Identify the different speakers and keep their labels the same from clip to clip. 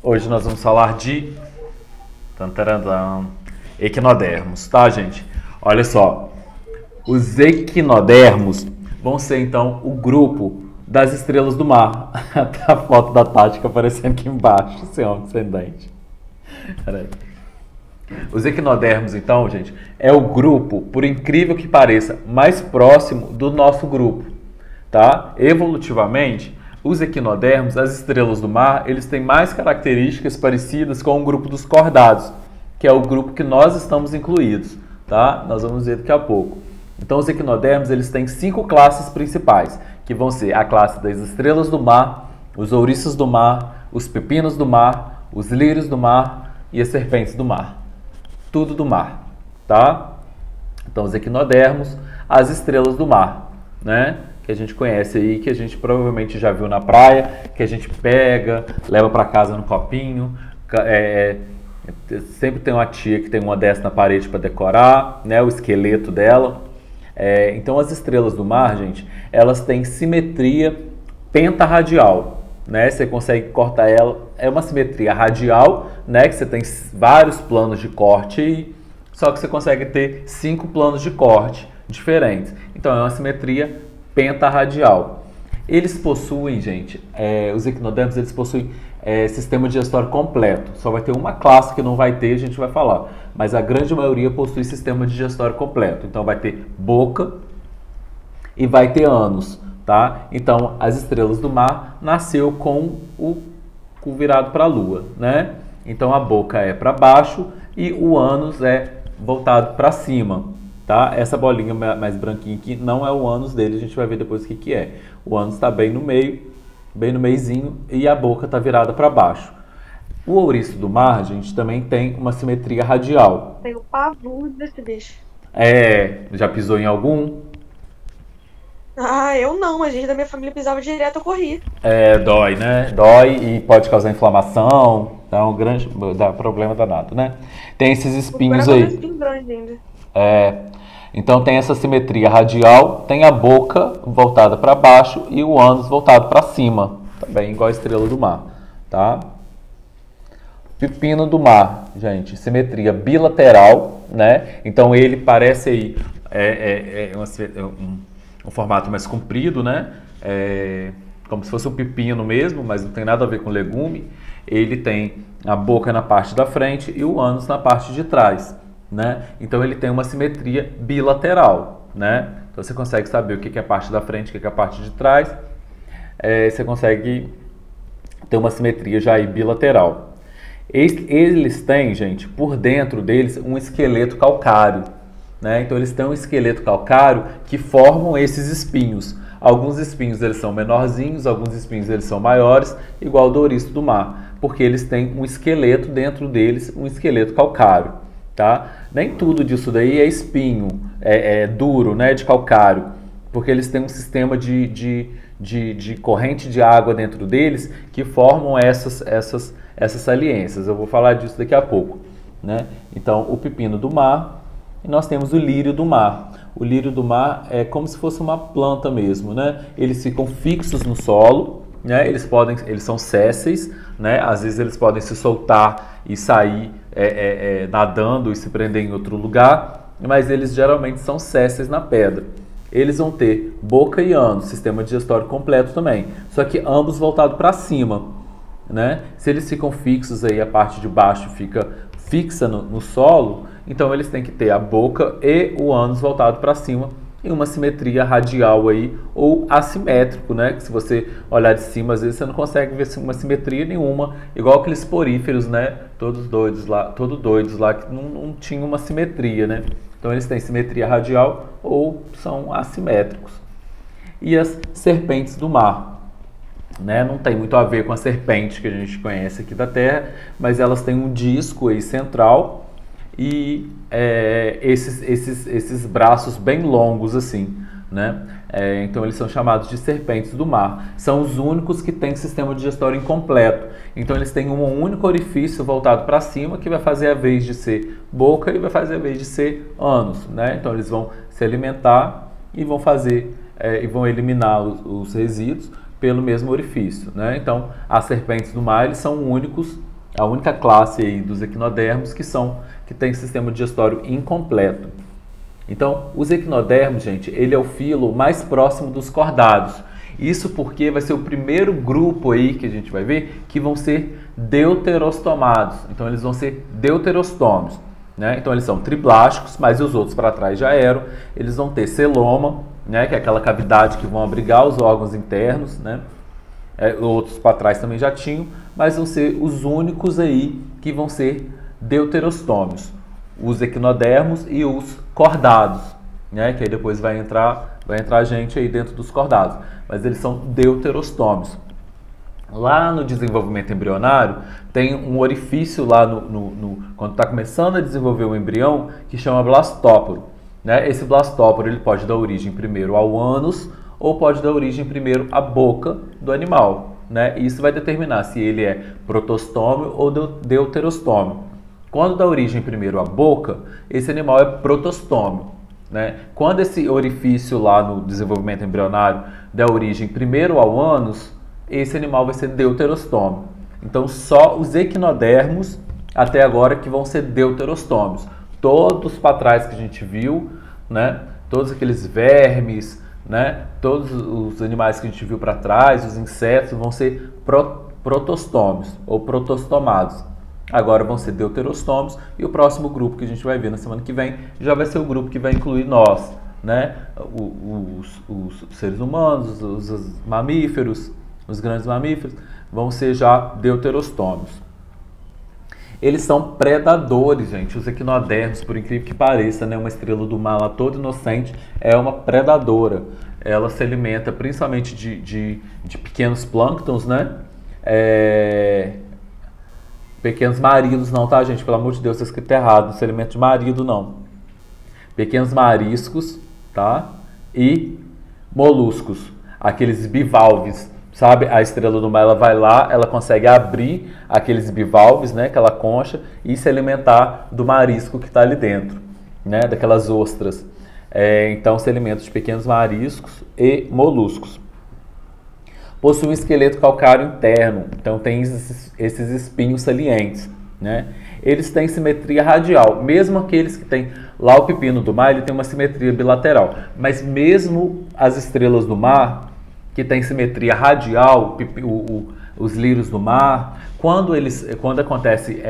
Speaker 1: Hoje nós vamos falar de equinodermos, tá, gente? Olha só, os equinodermos vão ser então o grupo das estrelas do mar. Tá a foto da Tática aparecendo aqui embaixo, esse homem descendente. Peraí. Os equinodermos, então, gente, é o grupo, por incrível que pareça, mais próximo do nosso grupo, tá? Evolutivamente, os equinodermos, as estrelas do mar, eles têm mais características parecidas com o grupo dos cordados, que é o grupo que nós estamos incluídos, tá? Nós vamos ver daqui a pouco. Então, os equinodermos, eles têm 5 classes principais, que vão ser a classe das estrelas do mar, os ouriços do mar, os pepinos do mar, os lírios do mar e as serpentes do mar. Tudo do mar, tá? Então, os equinodermos, as estrelas do mar, né? Que a gente conhece aí, que a gente provavelmente já viu na praia, que a gente pega, leva para casa no copinho. Sempre tem uma tia que tem uma dessa na parede para decorar, né? O esqueleto dela. Então, as estrelas do mar, gente, elas têm simetria pentarradial, né? Você consegue cortar ela, é uma simetria radial, né? Que você tem vários planos de corte aí, só que você consegue ter 5 planos de corte diferentes. Então, é uma simetria pentarradial. Eles possuem, gente, os equinodermos, eles possuem sistema digestório completo. Só vai ter uma classe que não vai ter, a gente vai falar. Mas a grande maioria possui sistema digestório completo. Então, vai ter boca e vai ter ânus, tá? Então, as estrelas do mar nasceu com o cu virado para a lua, né? Então, a boca é para baixo e o ânus é voltado para cima, tá? Essa bolinha mais branquinha aqui não é o ânus dele, a gente vai ver depois o que é. O ânus está bem no meio, bem no meiozinho, e a boca está virada para baixo. O ouriço do mar, gente, também tem uma simetria radial.
Speaker 2: Tenho pavor desse bicho.
Speaker 1: Já pisou em algum?
Speaker 2: Ah, eu não. A gente da minha família pisava direto, eu corria.
Speaker 1: Dói, né? Dói e pode causar inflamação, dá problema danado, né? Tem esses espinhos aí.
Speaker 2: Espinho grande ainda.
Speaker 1: Então tem essa simetria radial, tem a boca voltada para baixo e o ânus voltado para cima, também igual a estrela do mar, tá? Pepino do mar, gente, simetria bilateral, né? Então ele parece aí um formato mais comprido, né? Como se fosse um pepino mesmo, mas não tem nada a ver com legume. Ele tem a boca na parte da frente e o ânus na parte de trás, né? Então ele tem uma simetria bilateral, né? Então você consegue saber o que é a parte da frente, o que é a parte de trás. Você consegue ter uma simetria já aí bilateral. Eles têm, gente, por dentro deles um esqueleto calcário, né? Então eles têm um esqueleto calcário que formam esses espinhos. Alguns espinhos eles são menorzinhos, alguns espinhos eles são maiores, igual o do ouriço do mar, porque eles têm um esqueleto dentro deles, um esqueleto calcário, tá? Nem tudo disso daí é espinho, duro, né, de calcário, porque eles têm um sistema de corrente de água dentro deles que formam essas saliências. Eu vou falar disso daqui a pouco, né? Então, o pepino do mar, e nós temos o lírio do mar. O lírio do mar é como se fosse uma planta mesmo, né? Eles ficam fixos no solo, né? Eles são sésseis, né? Às vezes eles podem se soltar e sair nadando e se prender em outro lugar, mas eles geralmente são sésseis na pedra. Eles vão ter boca e ânus, sistema digestório completo também, só que ambos voltados para cima, né? Se eles ficam fixos aí, a parte de baixo fica fixa no solo, então eles têm que ter a boca e o ânus voltado para cima em uma simetria radial aí, ou assimétrico, né? Que se você olhar de cima, às vezes você não consegue ver uma simetria nenhuma, igual aqueles poríferos, né? Todos doidos lá que não tinham uma simetria, né? Então eles têm simetria radial ou são assimétricos. E as serpentes do mar, né? Não tem muito a ver com a serpente que a gente conhece aqui da Terra, mas elas têm um disco aí central e esses braços bem longos assim, né? Então eles são chamados de serpentes do mar. São os únicos que têm sistema digestório incompleto. Então eles têm um único orifício voltado para cima que vai fazer a vez de ser boca e vai fazer a vez de ser ânus, né? Então eles vão se alimentar e vão eliminar os resíduos pelo mesmo orifício, né? Então as serpentes do mar, eles são únicos a única classe aí dos equinodermos que tem sistema digestório incompleto. Então, os equinodermos, gente, ele é o filo mais próximo dos cordados. Isso porque vai ser o primeiro grupo aí que a gente vai ver que vão ser deuterostomados. Então, eles vão ser deuterostômios, né? Então, eles são triblásticos, mas os outros para trás já eram. Eles vão ter celoma, né? Que é aquela cavidade que vão abrigar os órgãos internos, né? Outros para trás também já tinham, mas vão ser os únicos aí que vão ser deuterostômios. Os equinodermos e os cordados, né? Que aí depois vai entrar gente aí dentro dos cordados. Mas eles são deuterostômios. Lá no desenvolvimento embrionário, tem um orifício lá quando está começando a desenvolver o embrião, que chama blastóporo, né? Esse blastóporo ele pode dar origem primeiro ao ânus ou pode dar origem primeiro à boca do animal, né? Isso vai determinar se ele é protostômio ou deuterostômio. Quando dá origem primeiro à boca, esse animal é protostômio, né? Quando esse orifício lá no desenvolvimento embrionário der origem primeiro ao ânus, esse animal vai ser deuterostômio. Então, só os equinodermos até agora que vão ser deuterostômios. Todos para trás que a gente viu, né? Todos aqueles vermes, né? Todos os animais que a gente viu para trás, os insetos, vão ser protostômios ou protostomados. Agora vão ser deuterostômios e o próximo grupo que a gente vai ver na semana que vem já vai ser o grupo que vai incluir nós, né? Os seres humanos, os mamíferos, os grandes mamíferos, vão ser já deuterostômios. Eles são predadores, gente. Os equinodermos, por incrível que pareça, né? Uma estrela do mar lá toda inocente é uma predadora. Ela se alimenta principalmente de pequenos plânctons, né? Pequenos maridos não, tá, gente? Pelo amor de Deus, está escrito errado. Não se alimenta de marido, não. Pequenos mariscos, tá? E moluscos. Aqueles bivalves, sabe? A estrela do mar, ela vai lá, ela consegue abrir aqueles bivalves, né? Aquela concha e se alimentar do marisco que está ali dentro, né? Daquelas ostras. Então, se alimenta de pequenos mariscos e moluscos. Possui um esqueleto calcário interno, então tem esses espinhos salientes, né? Eles têm simetria radial, mesmo aqueles que têm lá o pepino do mar, ele tem uma simetria bilateral, mas mesmo as estrelas do mar, que têm simetria radial, os lírios do mar, quando acontece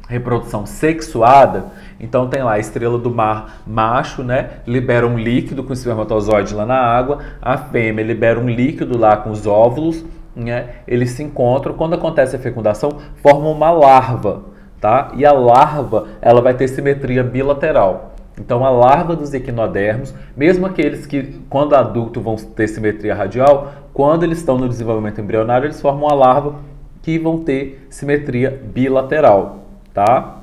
Speaker 1: reprodução sexuada, então tem lá a estrela do mar macho, né? Libera um líquido com o espermatozoide lá na água, a fêmea libera um líquido lá com os óvulos, né? Eles se encontram, quando acontece a fecundação, formam uma larva, tá? E a larva, ela vai ter simetria bilateral. Então a larva dos equinodermos, mesmo aqueles que quando adulto vão ter simetria radial, quando eles estão no desenvolvimento embrionário, eles formam uma larva que vão ter simetria bilateral, tá?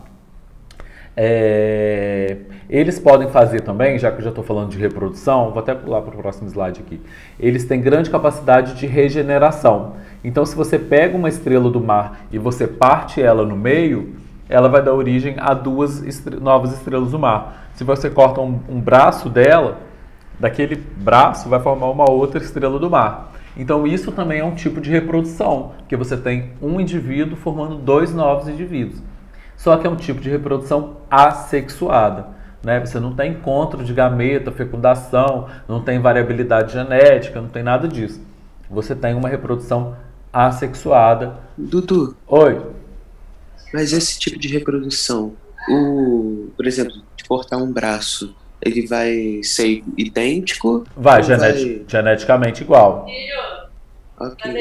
Speaker 1: Eles podem fazer também, já que eu já estou falando de reprodução, vou até pular para o próximo slide aqui. Eles têm grande capacidade de regeneração. Então, se você pega uma estrela do mar e você parte ela no meio, ela vai dar origem a duas novas estrelas do mar. Se você corta um braço dela, daquele braço vai formar uma outra estrela do mar. Então, isso também é um tipo de reprodução, porque você tem um indivíduo formando dois novos indivíduos. Só que é um tipo de reprodução assexuada, né? Você não tem encontro de gameta, fecundação, não tem variabilidade genética, não tem nada disso. Você tem uma reprodução assexuada.
Speaker 3: Dudu.
Speaker 1: Oi.
Speaker 3: Mas esse tipo de reprodução, por exemplo, de cortar um braço, ele vai ser idêntico?
Speaker 1: Vai, geneticamente igual.
Speaker 3: Ok.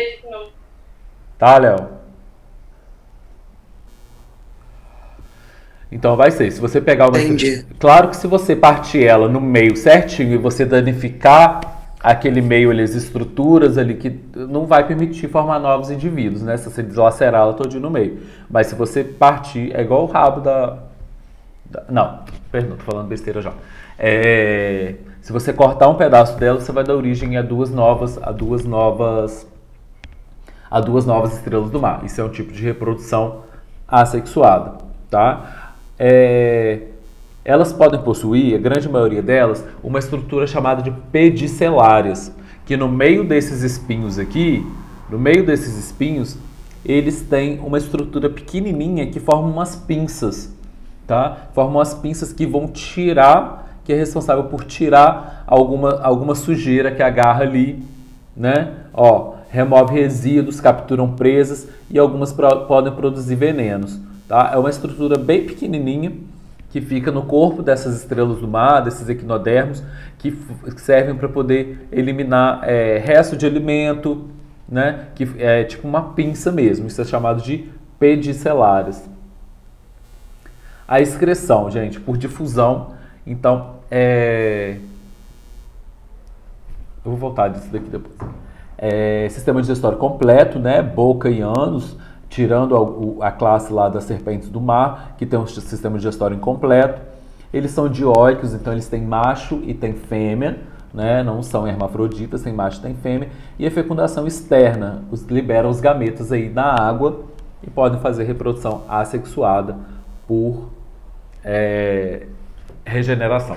Speaker 1: Tá, Léo? Então vai ser, se você pegar uma...
Speaker 3: Entendi.
Speaker 1: Claro que se você partir ela no meio certinho e você danificar aquele meio ali, as estruturas ali, que não vai permitir formar novos indivíduos, né? Se você deslacerar ela todinho no meio. Mas se você partir, é igual o rabo Não, perdão, tô falando besteira já. Se você cortar um pedaço dela, você vai dar origem a duas novas estrelas do mar. Isso é um tipo de reprodução assexuada, tá? Elas podem possuir, a grande maioria delas, uma estrutura chamada de pedicelárias, que no meio desses espinhos aqui, eles têm uma estrutura pequenininha que forma umas pinças, tá? Formam umas pinças que vão tirar, que é responsável por tirar alguma sujeira que agarra ali, né? Ó, remove resíduos, capturam presas e algumas podem produzir venenos, tá? É uma estrutura bem pequenininha que fica no corpo dessas estrelas do mar, desses equinodermos, que servem para poder eliminar resto de alimento, né? Que é tipo uma pinça mesmo. Isso é chamado de pedicelárias. A excreção, gente, por difusão. Então, eu vou voltar disso daqui depois. Sistema digestório completo, né? Boca e ânus, tirando a classe lá das serpentes do mar, que tem um sistema digestório incompleto. Eles são dioicos, então eles têm macho e têm fêmea, né? Não são hermafroditas, tem macho e tem fêmea. E a fecundação externa, liberam os gametas aí na água e podem fazer reprodução assexuada por regeneração.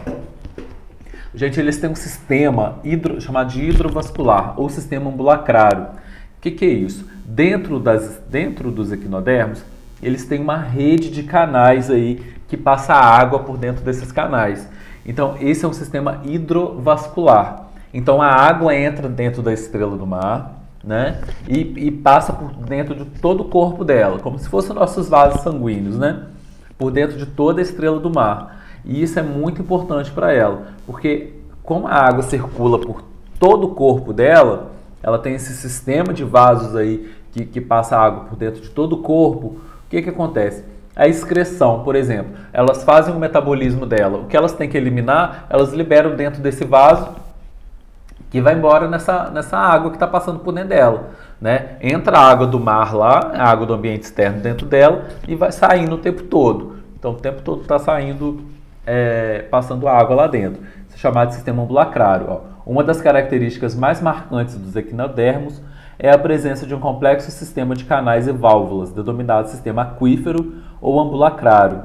Speaker 1: Gente, eles têm um sistema chamado de hidrovascular ou sistema ambulacrário. O que é isso? Dentro dos equinodermos, eles têm uma rede de canais aí que passa água por dentro desses canais. Então, esse é um sistema hidrovascular. Então, a água entra dentro da estrela do mar, né? E passa por dentro de todo o corpo dela, como se fossem nossos vasos sanguíneos, né? Por dentro de toda a estrela do mar. E isso é muito importante para ela, porque como a água circula por todo o corpo dela, ela tem esse sistema de vasos aí que passa água por dentro de todo o corpo. O que acontece? A excreção, por exemplo, elas fazem o metabolismo dela. O que elas têm que eliminar, elas liberam dentro desse vaso que vai embora nessa água que está passando por dentro dela, né? Entra a água do mar lá, a água do ambiente externo dentro dela e vai saindo o tempo todo. Então o tempo todo está saindo, passando água lá dentro. Isso é chamado de sistema ambulacrário. Ó. Uma das características mais marcantes dos equinodermos é a presença de um complexo sistema de canais e válvulas, denominado sistema aquífero ou ambulacrário.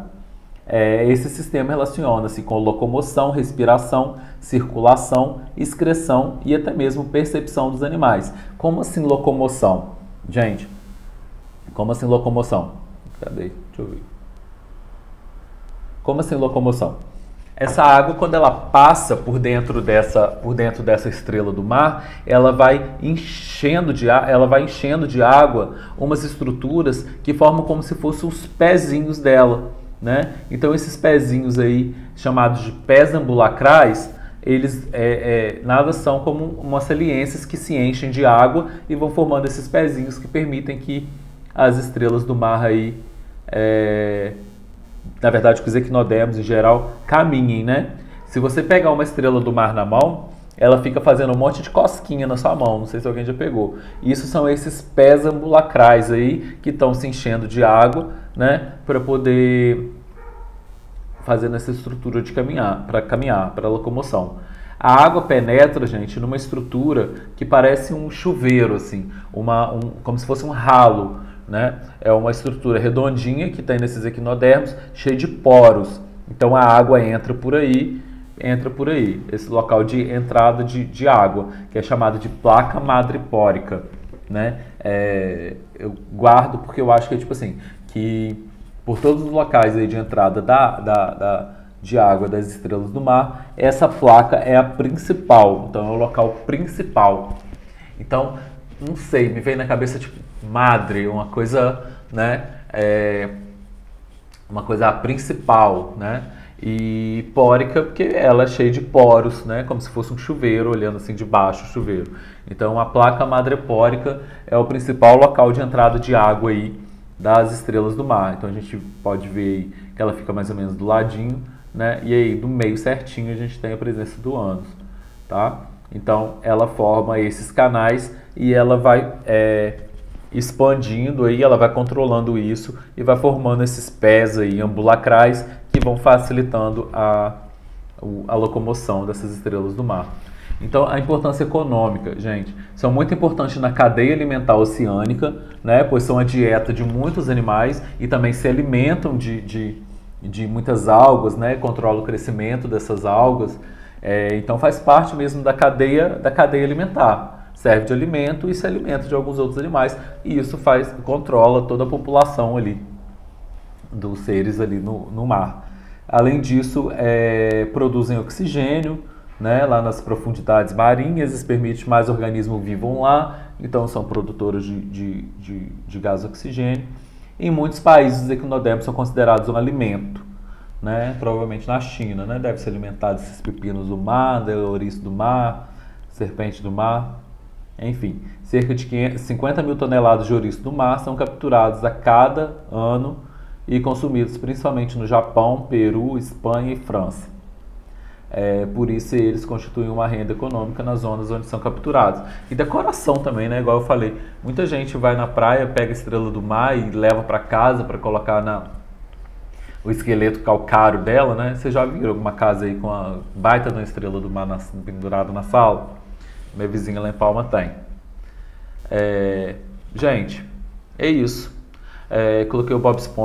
Speaker 1: Esse sistema relaciona-se com locomoção, respiração, circulação, excreção e até mesmo percepção dos animais. Como assim locomoção? Gente, como assim locomoção? Cadê? Deixa eu ver. Como assim locomoção? Essa água, quando ela passa por dentro dessa estrela do mar, ela vai enchendo de água umas estruturas que formam como se fossem os pezinhos dela, né? Então esses pezinhos aí, chamados de pés ambulacrais, eles nada são como umas saliências que se enchem de água e vão formando esses pezinhos que permitem que as estrelas do mar aí, na verdade, que os equinodermos em geral caminhem, né? Se você pegar uma estrela do mar na mão, ela fica fazendo um monte de cosquinha na sua mão. Não sei se alguém já pegou. Isso são esses pés ambulacrais aí que estão se enchendo de água, né? Para poder fazer essa estrutura de caminhar, para locomoção. A água penetra, gente, numa estrutura que parece um chuveiro, assim, como se fosse um ralo, né? É uma estrutura redondinha que tem nesses equinodermos, cheia de poros. Então a água entra por aí, esse local de entrada de água, que é chamado de placa madrepórica, né? Eu guardo porque eu acho que é tipo assim, que por todos os locais aí de entrada de água das estrelas do mar, essa placa é a principal, então é o local principal. Então, não sei, me veio na cabeça tipo madre, uma coisa, né, uma coisa principal, né, e pórica porque ela é cheia de poros, né, como se fosse um chuveiro, olhando assim de baixo o chuveiro. Então a placa madrepórica é o principal local de entrada de água aí das estrelas do mar. Então a gente pode ver aí que ela fica mais ou menos do ladinho, né, e aí do meio certinho a gente tem a presença do ânus, tá? Então ela forma esses canais e ela vai expandindo aí, ela vai controlando isso e vai formando esses pés aí ambulacrais que vão facilitando a locomoção dessas estrelas do mar. Então a importância econômica, gente, são muito importantes na cadeia alimentar oceânica, né, pois são a dieta de muitos animais e também se alimentam de muitas algas, né, controla o crescimento dessas algas, então faz parte mesmo da cadeia alimentar, serve de alimento e se alimenta de alguns outros animais. E isso controla toda a população ali, dos seres ali no mar. Além disso, produzem oxigênio, né, lá nas profundidades marinhas, isso permite que mais organismos vivam lá, então são produtores de gás oxigênio. Em muitos países, equinodermos são considerados um alimento, né, provavelmente na China, né, deve ser alimentado desses pepinos do mar, da ouriço do mar, serpente do mar, enfim. Cerca de 50 mil toneladas de ouriço do mar são capturados a cada ano e consumidos principalmente no Japão, Peru, Espanha e França. Por isso eles constituem uma renda econômica nas zonas onde são capturados. E decoração também, né? Igual eu falei, muita gente vai na praia, pega a estrela do mar e leva para casa para colocar o esqueleto calcário dela, né? Você já viu alguma casa aí com a baita da estrela do mar pendurada na sala? Minha vizinha lá em Palma tem. Gente, é isso. Coloquei o Bob Esponja